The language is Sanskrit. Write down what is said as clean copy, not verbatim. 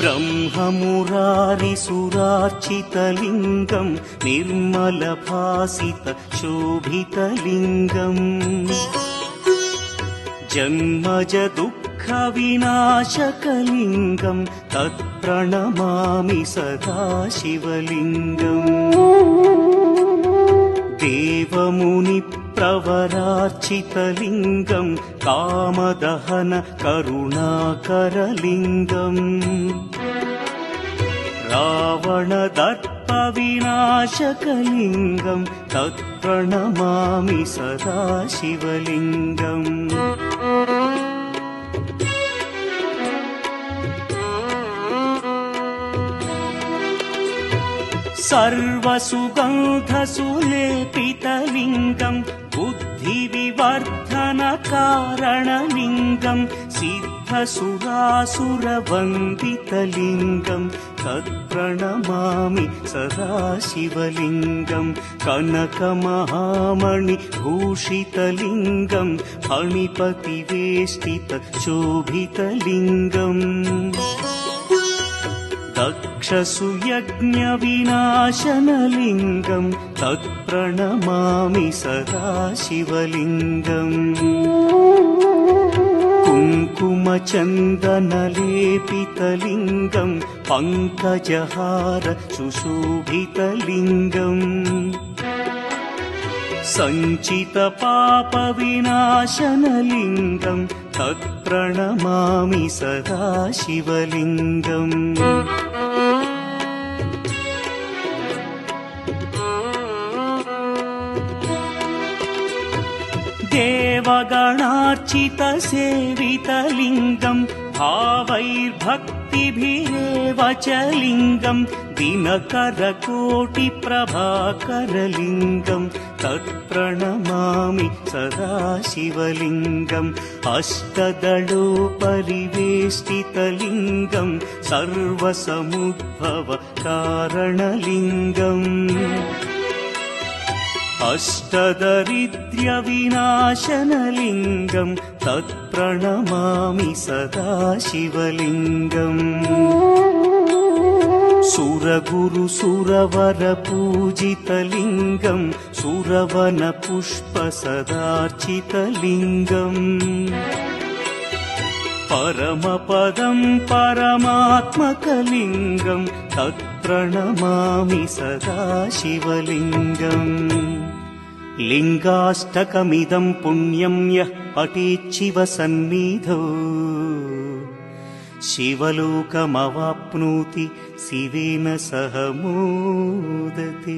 ब्रह्ममुरारिसुरार्चितलिङ्गं निर्मलभासितशोभितलिङ्गम् जन्मजदुःखविनाशकलिङ्गं तत्प्रणमामि सदा शिवलिङ्गम् देवमुनिप्रवरार्चितलिङ्गं कामदहन करुणाकरलिङ्गम् रावणदर्पविनाशकलिङ्गं तत्प्रणमामि सदा शिवलिङ्गम् सर्वसुगन्धसुलेपितलिङ्गं बुद्धिविवर्धनकारणलिङ्गं सिद्धसुरासुरवन्दितलिङ्गं तत्प्रणमामि सदा शिवलिङ्गं कनकमहामणिभूषितलिङ्गं फणिपतिवेष्टितशोभितलिङ्गम् दक्षसुयज्ञविनाशनलिङ्गं तत्प्रणमामि सदा शिवलिङ्गम् कुङ्कुमचन्दनलेपितलिङ्गं पङ्कजहार सुशोभितलिङ्गम् सञ्चितपापविनाशनलिङ्गं तत्प्रणमामि सदा शिवलिङ्गम् देवगणार्चितसेवितलिङ्गं भावैर्भक्तिभिरेव च लिङ्गं दिनकरकोटिप्रभाकरलिङ्गं तत्प्रणमामि सदा शिवलिङ्गम् अष्टदलोपरिवेष्टितलिङ्गं सर्वसमुद्भवकारणलिङ्गम् अष्टदरिद्र्यविनाशनलिङ्गं तत्प्रणमामि सदा शिवलिङ्गम् सुरगुरुसुरवरपूजितलिङ्गं सुरवनपुष्पसदार्चितलिङ्गम् परमपदं परमात्मकलिङ्गं तत्प्रणमामि सदा शिवलिङ्गम् लिङ्गाष्टकमिदं पुण्यं यः पठेच्छिवसन्निधौ शिवलोकमवाप्नोति शिवेन सह मोदते।